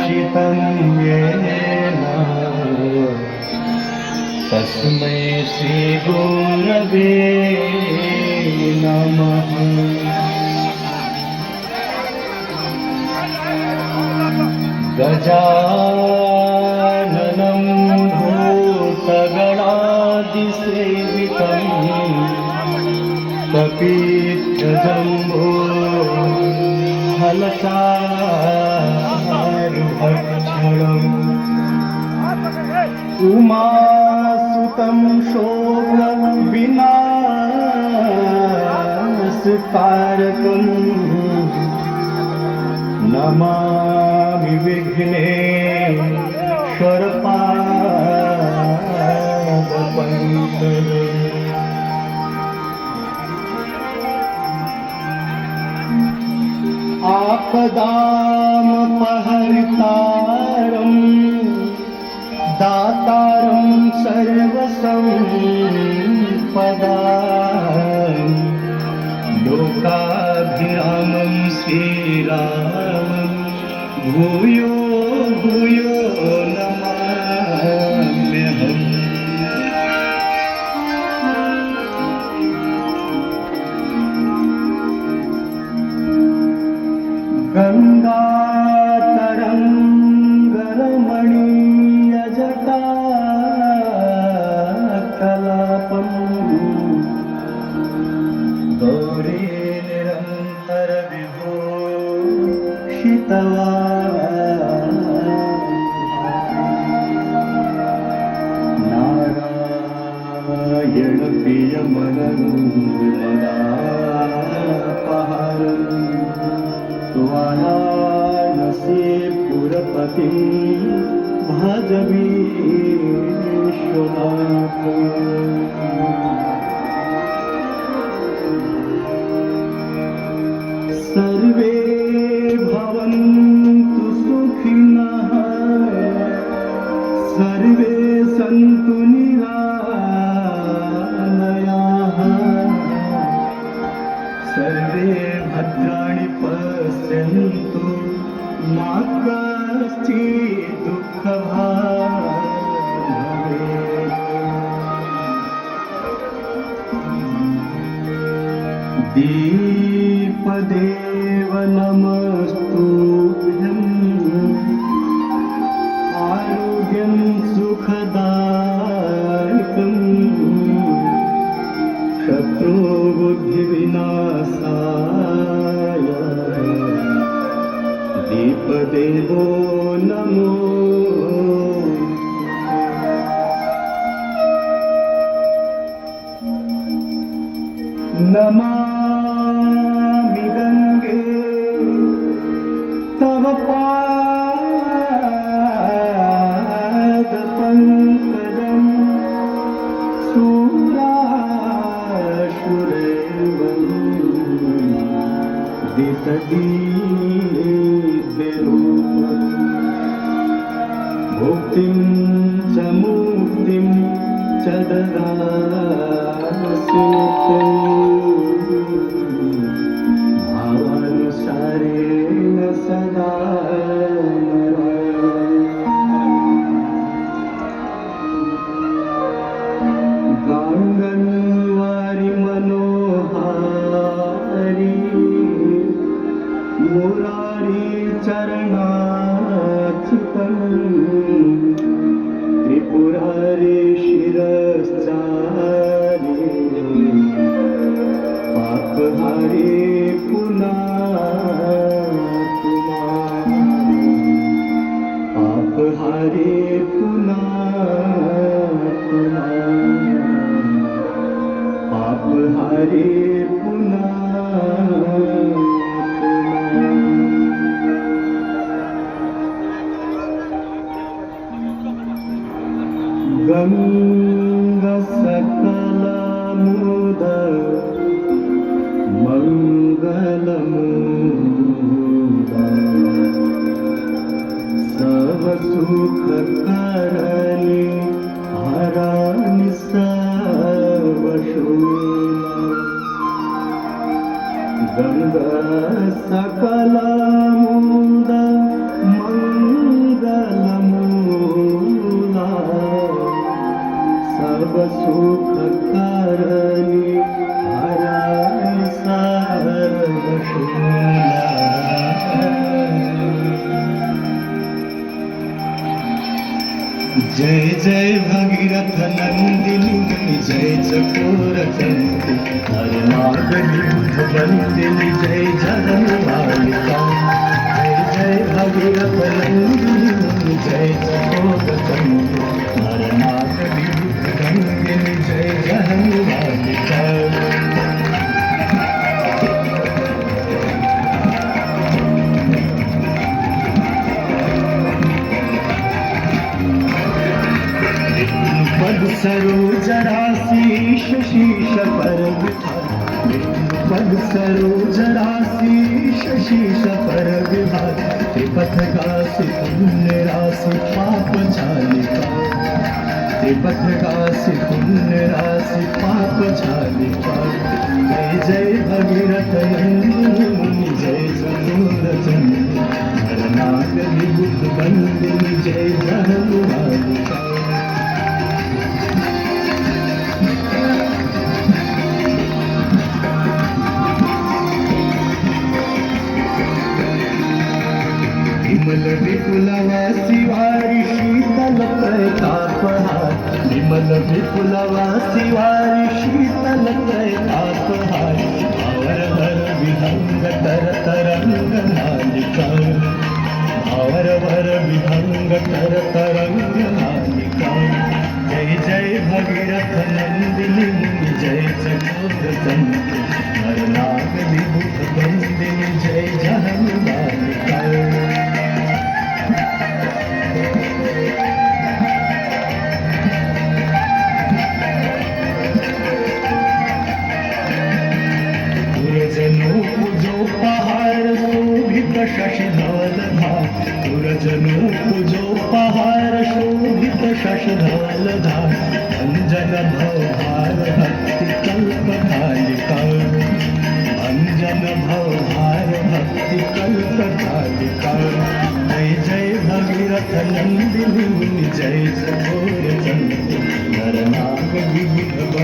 हर्षितं येन तस्मै श्रीगुरवे नमः। गजाननं भूतगणादिसेवितं कपिध्वजम्बो फलचारुभक्षणम् उमासुतं शोकविनाशकारकम् नमामि विघ्नेश्वरपादपङ्कजम्। आपदामपहर्तारम् दातारं सर्वसम्पदां लोकाभिरामं श्रीरामं भूयो भूयो नमाम्यहम्। गङ्गातरङ्गरमणीयजटा कलापं गौरी निरन्तरविभूषितवान् नारायणप्रियमनङ्गमदापहारम् वाराणसीपुरपतिं भज विश्वनाथम्। सर्वे भवन्तु सुखिनः सर्वे सन्तु निरामयाः सर्वे भद्राणि पश्यन्तु मा कश्चित् दुःखभाग् भवेत्। दीपदेव नमस्तुभ्यं आरोग्यं सुखदायकम् शत्रुबुद्धिविनाशाय दीपदेवो नमो। नमामि गंगे तव पादपङ्कजं शूराशुरेवं दितदीप्तिरूपं भुक्तिं च मुक्तिं च ददासि भावानुसारेण सदा गाङ्गन्वारि मनोहारी मुरारी चरणाच्युतम् त्रिपुरारी शिरश्चारी पापहारी पापहारी पापहारी गङ्गसकलमुद मङ्गलमुदा सर्वसुखकरणी हराणि सर्वशूला गङ्गा सकलमुद जय जय भगीरथ नंदिनी जय चकोर चंद्र हर नागनी बुध बंदिनी जय जनमालिका जय जय भगीरथ नंदिनी जय चकोर चंद्र हर नागनी बुध बंदिनी जय जनमालिका पद सरोज राशि शशीष पर विभाग पद सरोज राशि शशीष पर विभाग त्रिपथ गासी पुण्य राशि पाप झालिका त्रिपथ गासी पुण्य राशि पाप झालिका जय जय भगीरथ नंदिनी जय चकोर चंद्र हरनाग विबुध बंदिनी जय जनमालिका विमल विपुलवासी वारी शीतल प्रतापहार विमल विपुलवासी वारी शीतल प्रतापहार आवर भर विहंग तर तरंग मालिका आवर भर विहंग तर तरंग मालिका जय जय भगीरथ नंदिनी जय चकोर चंद्र हरनाग विभुत बंदिनी जय जनमालिका पूजो पहाड़ शोभित शशधवल धार पुरजनु पूजो पहाड़ शोभित शशधवल धार अंजन भवहार भक्ति कल्प कालिका अंजन भवहार भक्ति कल्प कालिका जय जय भगीरथ नंदिनी जय चकोर चंद्र नरनाग विबुध